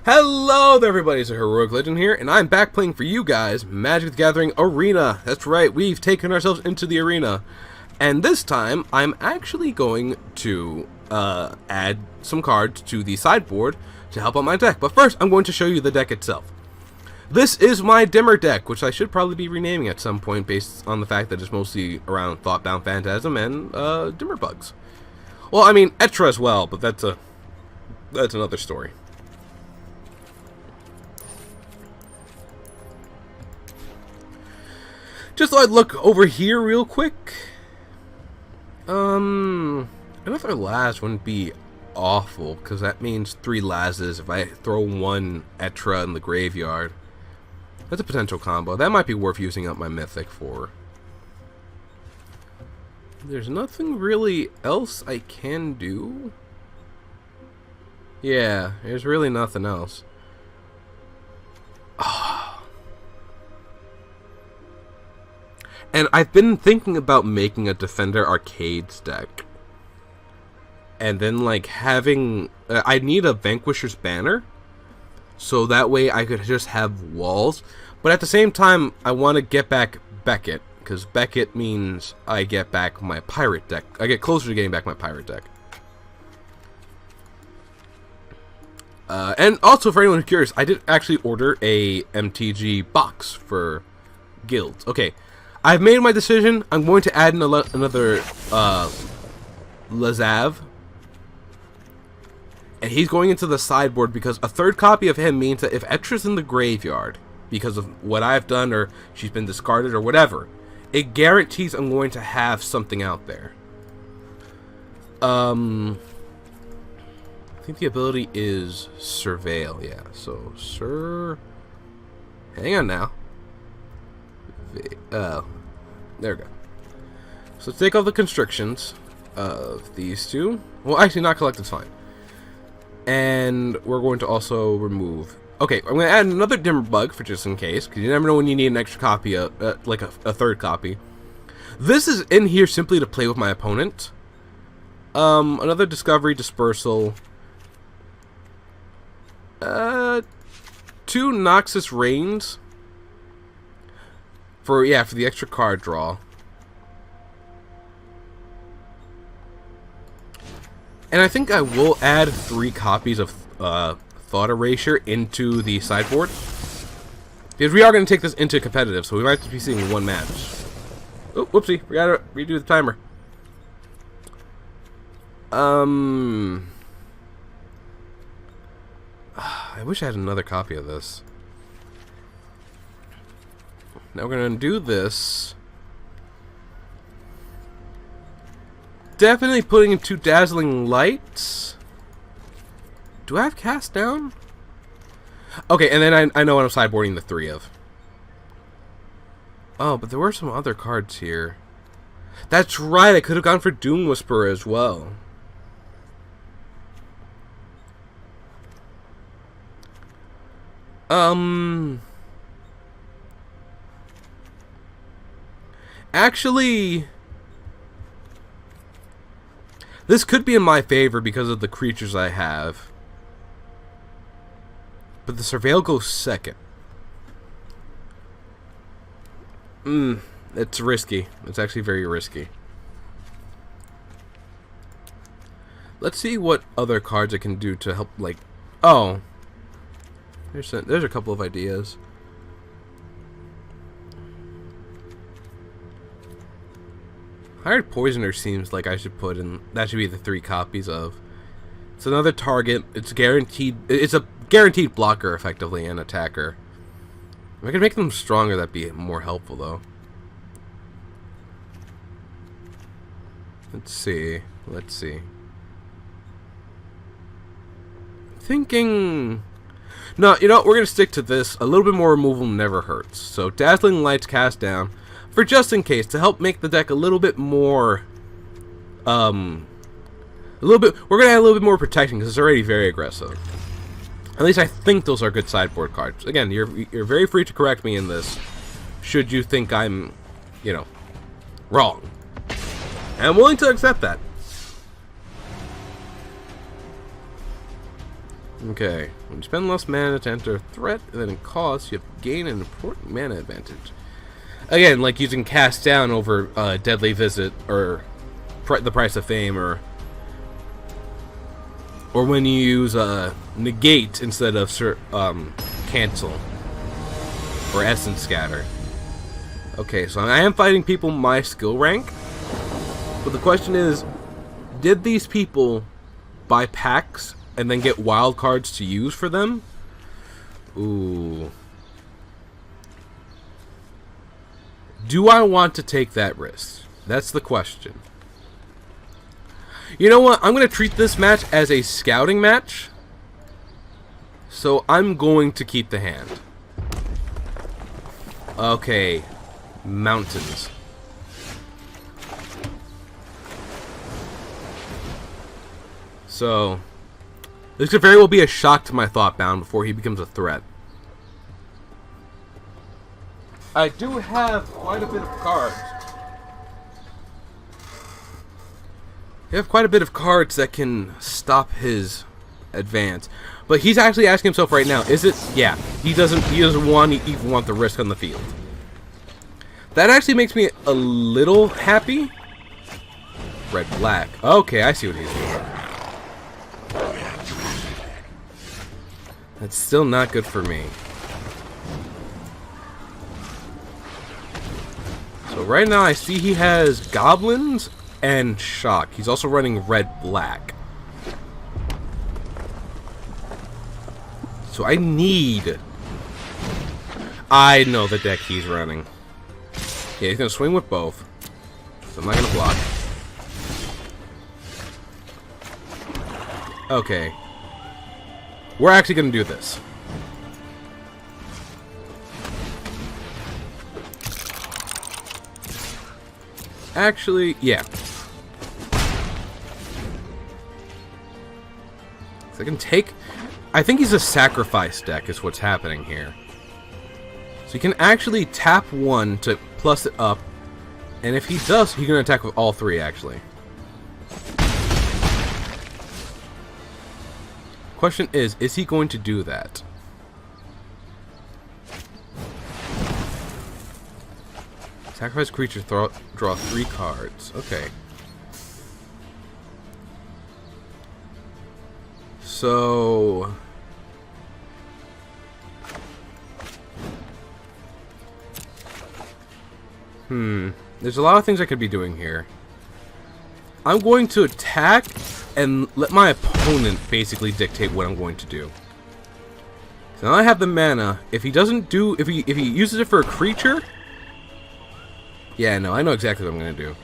Hello there everybody, it's HeroicLegend here, and I'm back playing for you guys Magic the Gathering Arena. That's right, we've taken ourselves into the arena. And this time, I'm actually going to add some cards to the sideboard to help out my deck. But first, I'm going to show you the deck itself. This is my Dimmer deck, which I should probably be renaming at some point based on the fact that it's mostly around Thoughtbound Phantasm and Dimmer Bugs. Well, I mean, Etra as well, but that's another story. Just thought I'd look over here real quick. Another Laz wouldn't be awful, because that means 3 Lazes if I throw 1 Etra in the graveyard. That's a potential combo. That might be worth using up my Mythic for. There's nothing really else I can do. Yeah, there's really nothing else. And I've been thinking about making a Defender Arcades deck. And then, like, having... I need a Vanquisher's Banner. So that way I could just have walls. But at the same time, I want to get back Beckett. Because Beckett means I get back my Pirate deck. I get closer to getting back my Pirate deck. And also, for anyone who's curious, I did actually order a MTG box for guilds. Okay. I've made my decision. I'm going to add another Lazav. And he's going into the sideboard because a 3rd copy of him means that if Etra's in the graveyard because of what I've done or she's been discarded or whatever, it guarantees I'm going to have something out there. I think the ability is Surveil, yeah. So, hang on now. There we go. So let's take all the constrictions of these two. Well, actually, not collected's fine. And we're going to also remove... Okay, I'm going to add another Dimmer Bug for just in case, because you never know when you need an extra copy, like a 3rd copy. This is in here simply to play with my opponent. Another Discovery Dispersal. 2 Noxus Reigns. For the extra card draw. And I think I will add 3 copies of Thought Erasure into the sideboard. Because we are going to take this into competitive, so we might be seeing 1 match. Oh, whoopsie, we gotta redo the timer. I wish I had another copy of this. Now we're going to do this. Definitely putting in 2 Dazzling Lights. Do I have Cast Down? Okay, and then I know what I'm sideboarding the 3 of. Oh, but there were some other cards here. That's right, I could have gone for Doom Whisperer as well. Actually, this could be in my favor because of the creatures I have. But the Surveil goes 2nd. It's risky. It's actually very risky. Let's see what other cards I can do to help, like... Oh. There's a couple of ideas. Hired Poisoner seems like I should put in... That should be the 3 copies of. It's another target. It's guaranteed... It's a guaranteed blocker, effectively, and attacker. If I could make them stronger, that'd be more helpful, though. Let's see. Thinking... No, you know what? We're going to stick to this. A little bit more removal never hurts. So, Dazzling Lights, Cast Down. For just in case, to help make the deck a little bit more, we're going to add a little bit more protection because it's already very aggressive. At least I think those are good sideboard cards. Again, you're very free to correct me in this, should you think I'm, wrong. And I'm willing to accept that. Okay, when you spend less mana to enter a threat than it costs, you have to gain an important mana advantage. Again, like using Cast Down over Deadly Visit, or the Price of Fame, or when you use Negate instead of Cancel, or Essence Scatter. Okay, so I am fighting people my skill rank, but the question is, did these people buy packs and then get wild cards to use for them? Ooh. Do I want to take that risk? That's the question. You know what? I'm going to treat this match as a scouting match. So I'm going to keep the hand. Okay. Mountains. So this could very well be a shock to my thought bound before he becomes a threat. I do have quite a bit of cards. You have quite a bit of cards that can stop his advance. But he's actually asking himself right now, is it? Yeah, he doesn't even want the risk on the field. That actually makes me a little happy. Red, black. Okay, I see what he's doing. That's still not good for me. So right now I see he has goblins and shock. He's also running red-black. So I know the deck he's running. Yeah, he's gonna swing with both. So I'm not gonna block. Okay. We're actually gonna do this. Actually, yeah. So I can take... I think he's a sacrifice deck is what's happening here. So you can actually tap one to plus it up. And if he does, he can attack with all three, actually. Question is he going to do that? Sacrifice creature, draw 3 cards. Okay. So... There's a lot of things I could be doing here. I'm going to attack and let my opponent basically dictate what I'm going to do. So now I have the mana. If he doesn't do... If he uses it for a creature... Yeah, no, I know exactly what I'm going to do.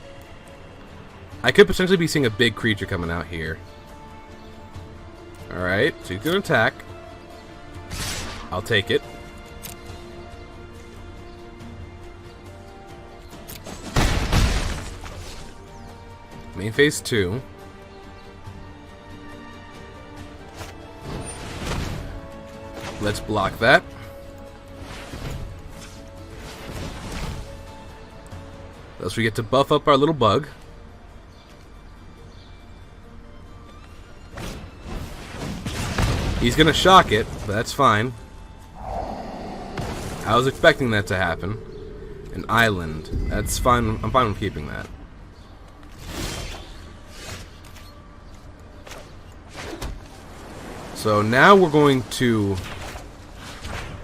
I could potentially be seeing a big creature coming out here. Alright, so he's going to attack. I'll take it. Main phase 2. Let's block that. Thus we get to buff up our little bug. He's gonna shock it, but that's fine. I was expecting that to happen. An island. That's fine. I'm fine with keeping that. So now we're going to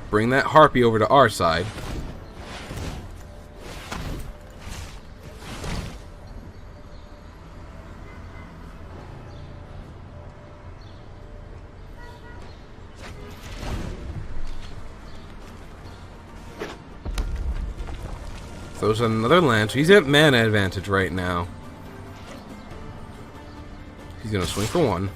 bring that harpy over to our side. Throws another land, so he's at mana advantage right now. He's gonna swing for 1.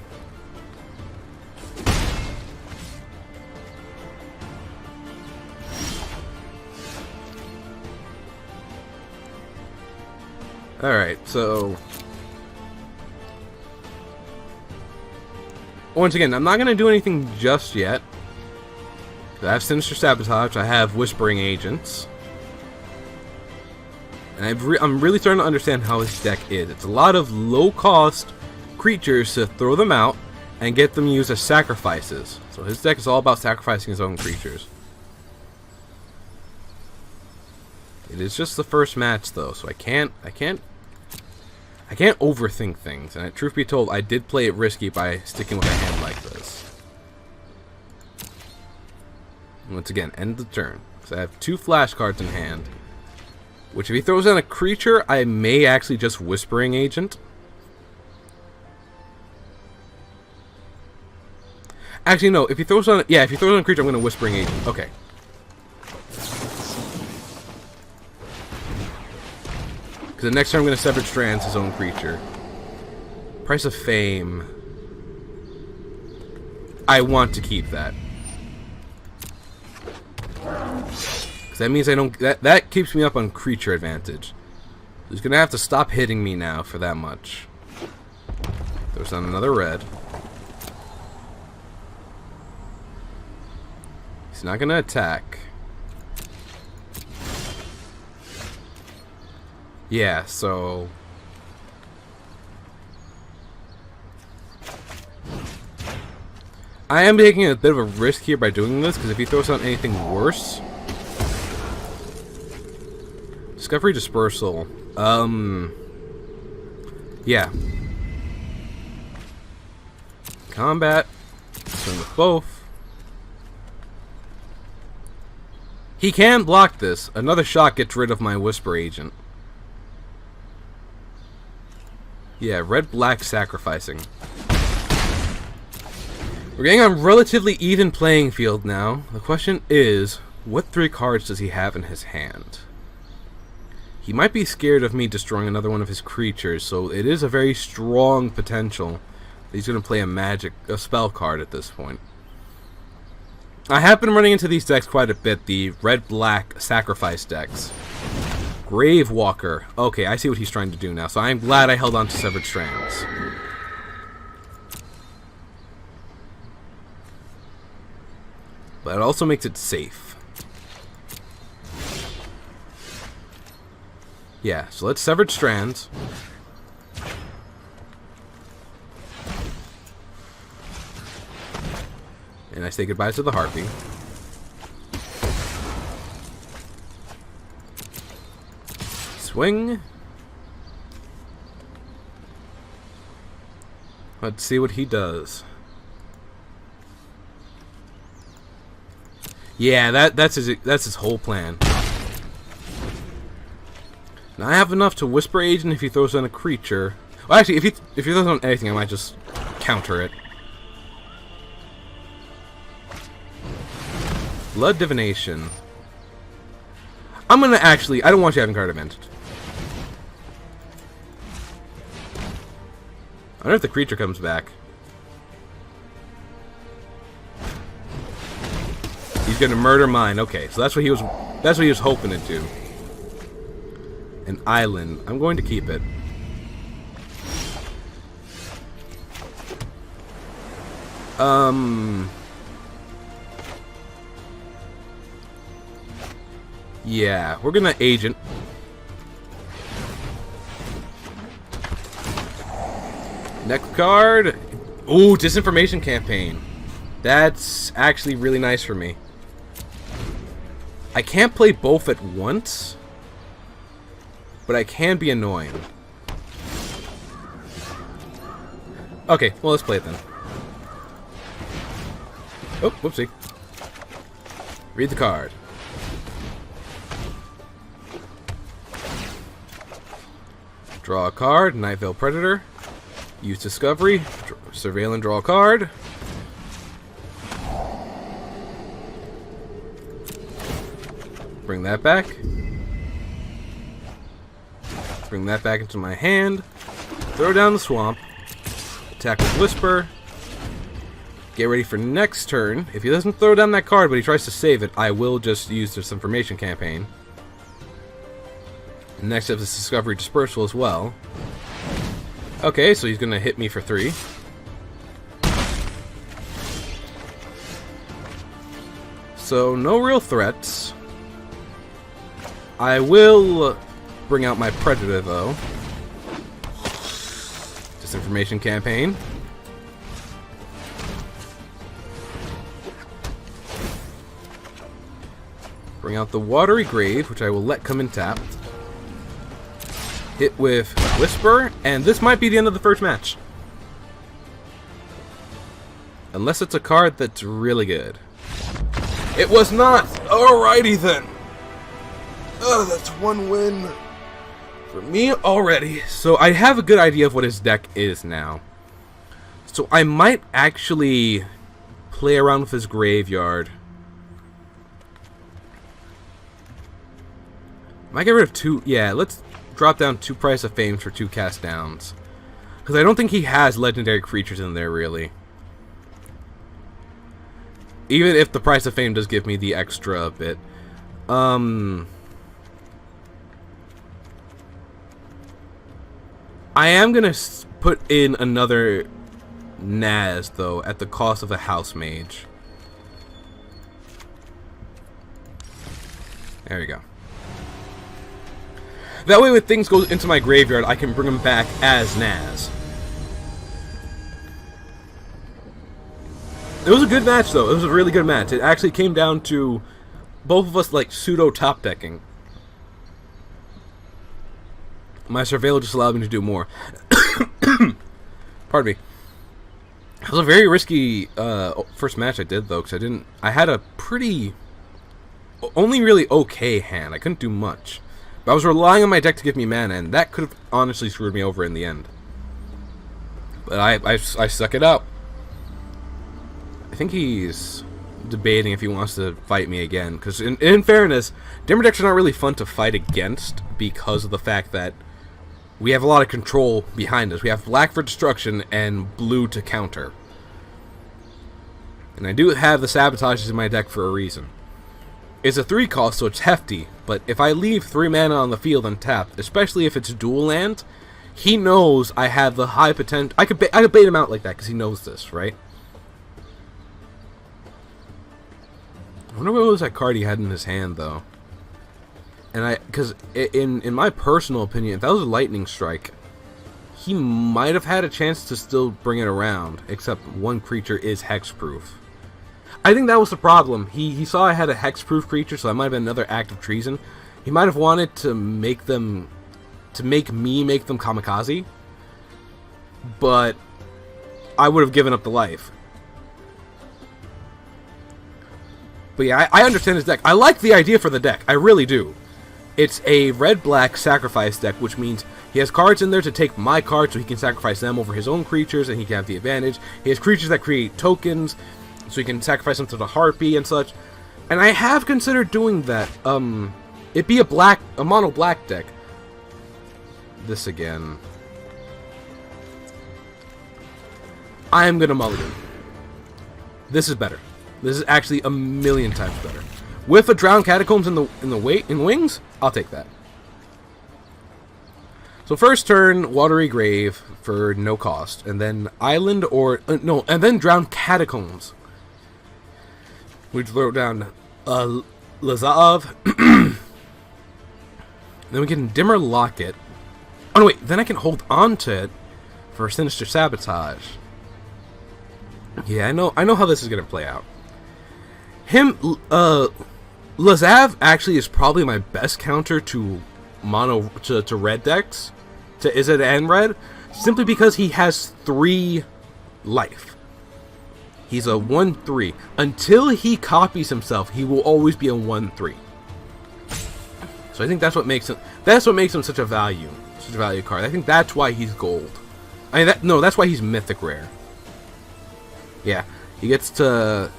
Alright, so... Once again, I'm not going to do anything just yet. I have Sinister Sabotage, I have Whispering Agents. And I'm really starting to understand how his deck is. It's a lot of low-cost creatures to throw them out, and get them used as sacrifices. So his deck is all about sacrificing his own creatures. It is just the first match though, so I can't overthink things. And truth be told, I did play it risky by sticking with a hand like this. Once again, end the turn. So I have 2 flashcards in hand. Which if he throws down a creature, I may actually just Whispering Agent. Actually, no. If he throws on, if he throws on a creature, I'm going to Whispering Agent. Okay. Because the next turn I'm going to Severed Strands his own creature. Price of Fame. I want to keep that. Because that means I don't. That keeps me up on creature advantage. He's going to have to stop hitting me now for that much. Throws down another red. He's not going to attack. Yeah, so... I am taking a bit of a risk here by doing this, because if he throws out anything worse... Discovery Dispersal. Yeah. Combat. Swing with both. He can block this. Another shot gets rid of my Whisper Agent. Yeah, red-black sacrificing. We're getting on relatively even playing field now. The question is, what 3 cards does he have in his hand? He might be scared of me destroying another one of his creatures, so it is a very strong potential that he's going to play a spell card at this point. I have been running into these decks quite a bit, the red-black sacrifice decks. Gravewalker. Okay, I see what he's trying to do now, so I'm glad I held on to Severed Strands. But it also makes it safe. Yeah, so let's Severed Strands. And I say goodbye to the Harpy. Swing. Let's see what he does. Yeah, that's his whole plan. Now I have enough to Whisper Agent if he throws on a creature. Well, actually, if he throws on anything, I might just counter it. Blood Divination. I'm gonna actually... I don't want you having card advantage. I wonder if the creature comes back. He's gonna murder mine. Okay, so that's what he was hoping to do. An island. I'm going to keep it. Yeah, we're gonna agent. Next card. Ooh, Disinformation Campaign. That's actually really nice for me. I can't play both at once, but I can be annoying. Okay, well, let's play it then. Oh, whoopsie. Read the card. Draw a card, Night Veil Predator. Use Discovery, surveil and draw a card. Bring that back. Bring that back into my hand. Throw down the swamp. Attack with Whisper. Get ready for next turn. If he doesn't throw down that card, but he tries to save it, I will just use this Information Campaign. Next up is Discovery Dispersal as well. Okay, so he's going to hit me for 3. So, no real threats. I will bring out my Predator, though. Disinformation Campaign. Bring out the Watery Grave, which I will let come in tap. Hit with Whisper, and this might be the end of the first match. Unless it's a card that's really good. It was not! Alrighty then! Oh, that's one win for me already. So I have a good idea of what his deck is now. So I might actually play around with his graveyard. Might get rid of 2... Yeah, let's drop down 2 Price of Fame for 2 cast downs. Because I don't think he has legendary creatures in there, really. Even if the Price of Fame does give me the extra bit. I am going to put in another Naz, though, at the cost of a House Mage. There we go. That way, when things go into my graveyard, I can bring them back as Naz. It was a good match, though. It was a really good match. It actually came down to both of us, like, pseudo top decking. My Surveil just allowed me to do more. Pardon me. It was a very risky first match I did, though, because I had a pretty... only really okay hand. I couldn't do much. But I was relying on my deck to give me mana, and that could have honestly screwed me over in the end. But I stuck it out. I think he's debating if he wants to fight me again, because in fairness, Dimmer decks are not really fun to fight against because of the fact that we have a lot of control behind us. We have black for destruction and blue to counter. And I do have the sabotages in my deck for a reason. It's a 3 cost, so it's hefty, but if I leave 3 mana on the field untapped, especially if it's dual land, he knows I have the high potential. I could bait him out like that because he knows this, right? I wonder what was that card he had in his hand, though. And because in my personal opinion, if that was a Lightning Strike, he might have had a chance to still bring it around, except one creature is hexproof. I think that was the problem. He saw I had a hexproof creature, so that might have been another act of treason. He might have wanted to make me make them kamikaze, but I would have given up the life. But yeah, I understand his deck. I like the idea for the deck. I really do. It's a red-black sacrifice deck, which means he has cards in there to take my cards so he can sacrifice them over his own creatures, and he can have the advantage. He has creatures that create tokens, so he can sacrifice them to the Harpy and such. And I have considered doing that. It'd be a mono-black deck. This again. I'm gonna mulligan. This is better. This is actually a million times better. With a Drowned Catacombs in wings, I'll take that. So first turn, Watery Grave for no cost, and then Island and then Drowned Catacombs. We throw down Lazav. Then we can Dimmer Locket. Oh no, wait, then I can hold on to it for Sinister Sabotage. Yeah, I know how this is gonna play out. Lazav actually is probably my best counter to to red decks, to Izzet and red, simply because he has 3 life. He's a 1/3. Until he copies himself, he will always be a 1/3. So I think that's what makes him such a value card. I think that's why he's gold. That's why he's mythic rare. Yeah, he gets to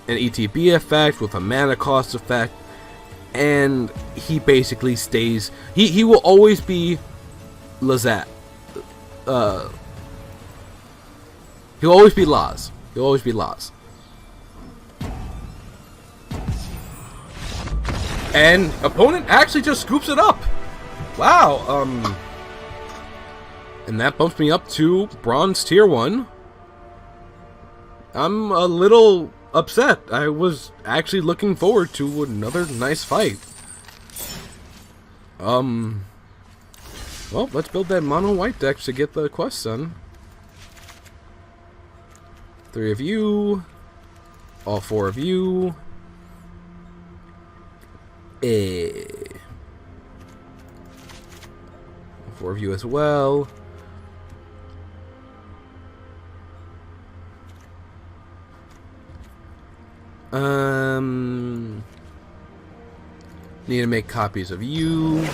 an ETB effect with a mana cost effect, and he basically stays. He will always be Lazat. He'll always be Laz. He'll always be Laz. And opponent actually just scoops it up. Wow. And that bumps me up to Bronze Tier 1. I'm a little upset. I was actually looking forward to another nice fight. Well, let's build that mono white deck to get the quest done. 3 of you. All 4 of you. Eh. 4 of you as well. Need to make copies of you.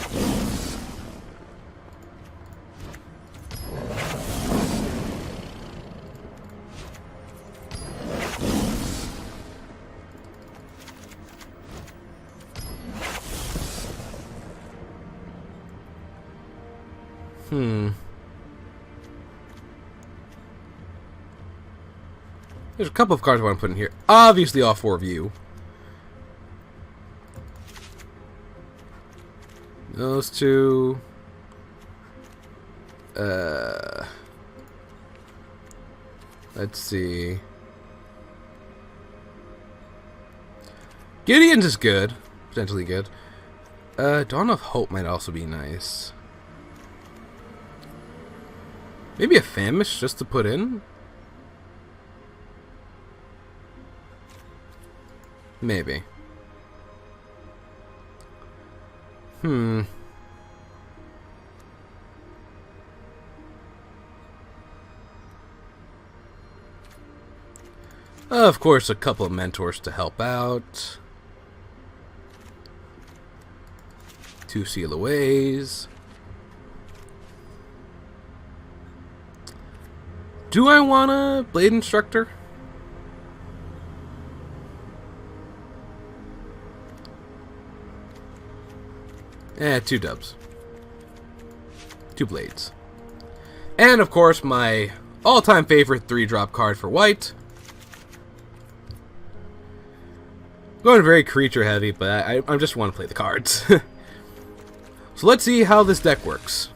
There's a couple of cards I want to put in here. Obviously, all 4 of you. Those 2. Let's see. Gideon's is good. Potentially good. Dawn of Hope might also be nice. Maybe a Famish just to put in? Maybe. Of course, a couple of mentors to help out. 2 seal aways. Do I want a Blade Instructor? Eh, 2 dubs. 2 blades. And of course, my all-time favorite 3-drop card for white. Going very creature heavy, but I just want to play the cards. So let's see how this deck works.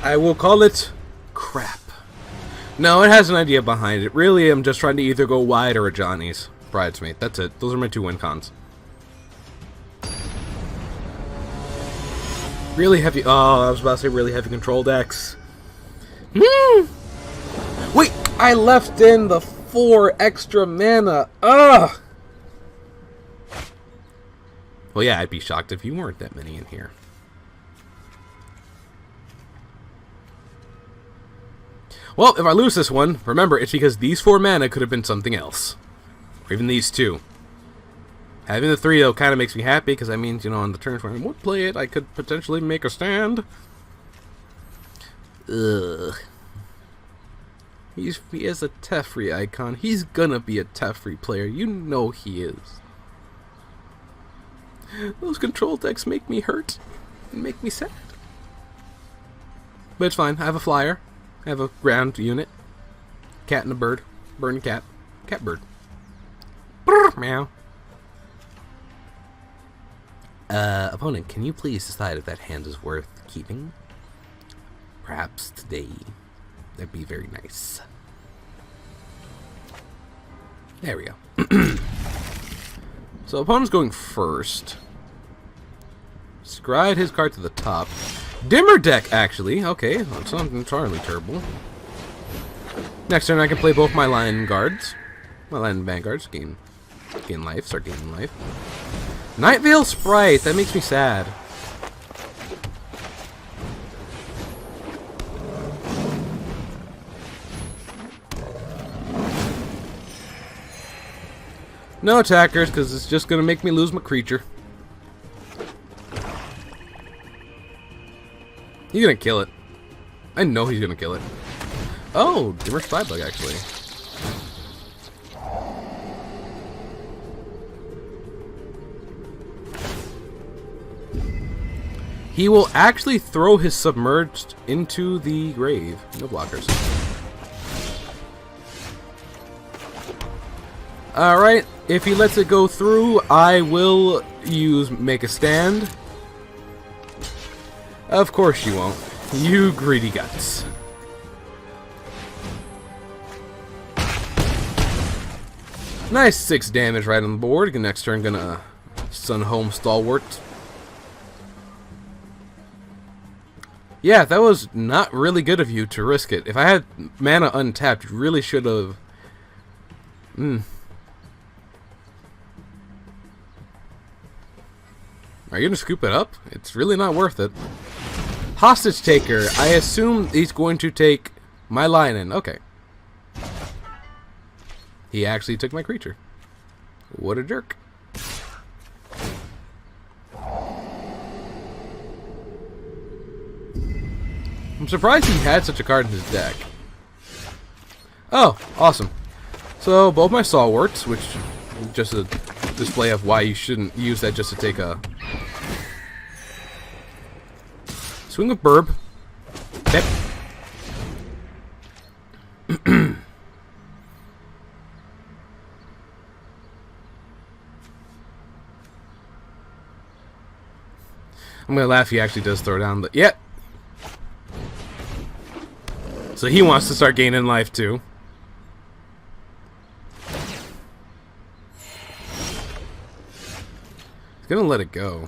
I will call it crap. No, it has an idea behind it. Really, I'm just trying to either go wide or a Johnny's Bridesmaid. That's it. Those are my 2 win cons. Really heavy. Oh, I was about to say really heavy control decks. Wait, I left in the 4 extra mana. Ugh. Well, yeah, I'd be shocked if you weren't that many in here. Well, if I lose this one, remember, it's because these 4 mana could have been something else. Or even these 2. Having the 3, though, kind of makes me happy, because that means, you know, on the turns when I won't play it, I could potentially make a stand. Ugh. He is a Teferi icon. He's gonna be a Teferi player. You know he is. Those control decks make me hurt. And make me sad. But it's fine. I have a flyer. I have a ground unit. Cat and a bird. Bird and cat. Cat bird. Brr, meow. Opponent, can you please decide if that hand is worth keeping? Perhaps today. That'd be very nice. There we go. So opponent's going first. Scribe his card to the top. Dimmer deck, actually. Okay, that's not entirely terrible. Next turn I can play both my line guards. My line vanguards gain life, start gaining life. Night Veil Sprite, that makes me sad. No attackers, because it's just going to make me lose my creature. He's going to kill it. I know he's going to kill it. Oh, Dimmer Spybug, actually. He will actually throw his Submerged into the grave. No blockers. Alright, if he lets it go through, I will use Make a Stand. Of course you won't. You greedy guts. Nice 6 damage right on the board. Next turn, gonna Sun Home Stalwart. Yeah, that was not really good of you to risk it. If I had mana untapped, you really should have Hmm. Are you gonna scoop it up? It's really not worth it. Hostage taker. I assume he's going to take my lion. Okay. He actually took my creature. What a jerk. I'm surprised he had such a card in his deck. Oh, awesome. So, both my stalwarts, which is just a display of why you shouldn't use that just to take a swing of burb. Okay. I'm gonna laugh. He actually does throw down the So he wants to start gaining life too. He's gonna let it go.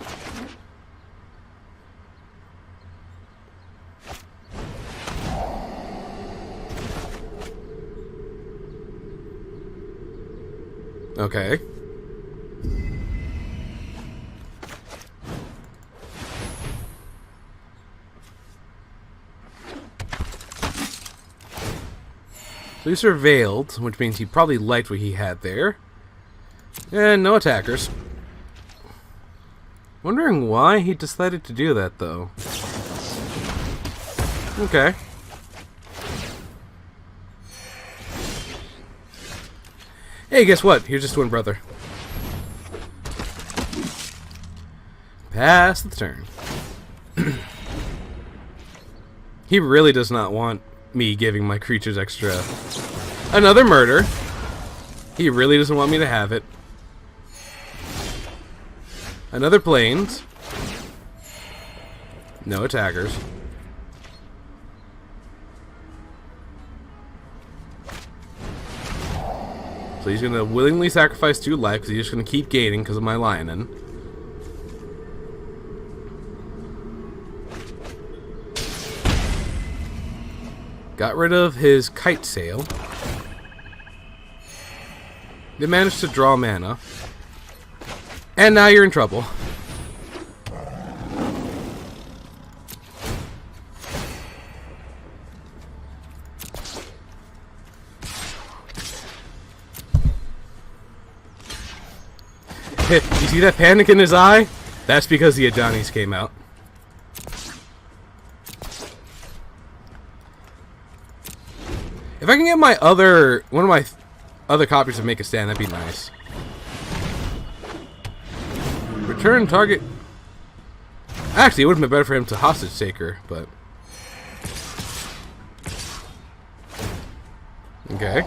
Okay. So he surveilled, which means he probably liked what he had there. And no attackers. Wondering why he decided to do that, though. Okay. Hey, guess what? Here's his twin brother. Pass the turn. He really does not want me giving my creatures extra. Another murder. He really doesn't want me to have it. Another planes. No attackers. So he's going to willingly sacrifice 2 life because he's just going to keep gaining because of my lionin. Got rid of his kite sail. They managed to draw mana. And now you're in trouble. You see that panic in his eye? That's because the Ajanis came out. If I can get my one of my other copies to make a stand, that'd be nice. Return target. Actually, it would have been better for him to hostage taker, but okay.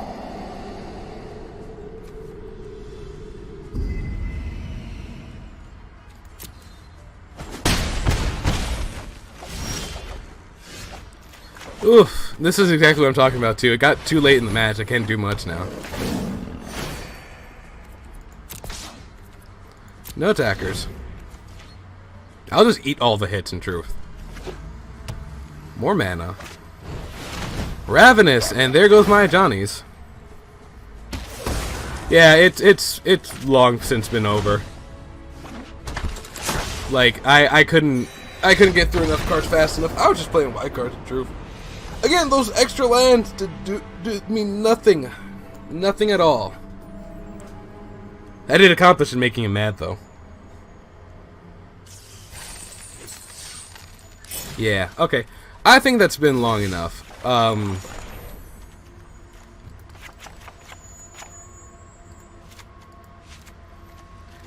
Oof, this is exactly what I'm talking about too. It got too late in the match. I can't do much now. No attackers. I'll just eat all the hits in truth. More mana. Ravenous, and there goes my Johnny's. Yeah, it's long since been over. Like I couldn't get through enough cards fast enough. I was just playing white cards in truth. Again, those extra lands mean nothing. Nothing at all. I did accomplish in making him mad, though. Yeah, okay. I think that's been long enough.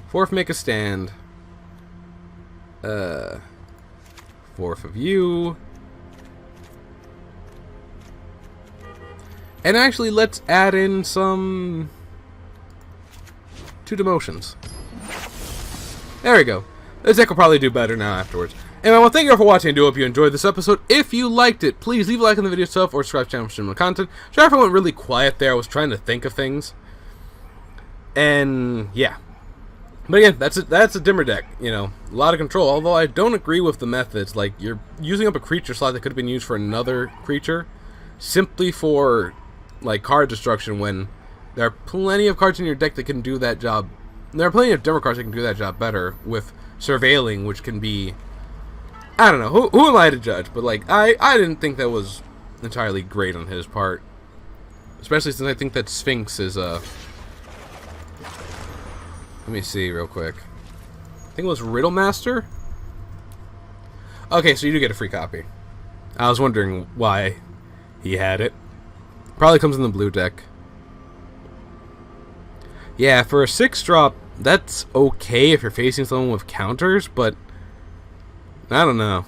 Fourth, make a stand. Fourth of you. And actually, let's add in some 2 demotions. There we go. This deck will probably do better now afterwards. Anyway, well, thank you all for watching. I do hope you enjoyed this episode. If you liked it, please leave a like on the video itself or subscribe to the channel for similar content. Sorry if I went really quiet there. I was trying to think of things. And, yeah. But again, that's a dimmer deck. You know, a lot of control. Although I don't agree with the methods. Like, you're using up a creature slot that could have been used for another creature. Simply for, like, card destruction when There are plenty of cards in your deck that can do that job. There are plenty of demo cards that can do that job better with surveilling, which can be... I don't know. Who am I to judge? But, like, I didn't think that was entirely great on his part. Especially since I think that Sphinx is, Let me see real quick. I think it was Riddle Master? Okay, so you do get a free copy. I was wondering why he had it. Probably comes in the blue deck. Yeah, for a 6-drop, that's okay if you're facing someone with counters, but I don't know.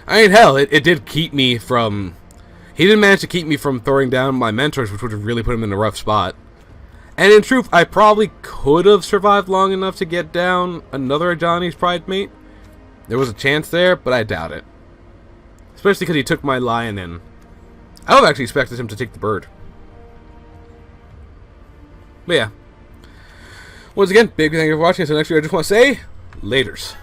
I mean, hell, it did keep me from... He didn't manage to keep me from throwing down my mentors, which would have really put him in a rough spot. And in truth, I probably could have survived long enough to get down another Ajani's Pridemate. There was a chance there, but I doubt it. Especially because he took my lion in. I would have actually expected him to take the bird. But yeah. Once again, big thank you for watching. Until next year, I just want to say, laters.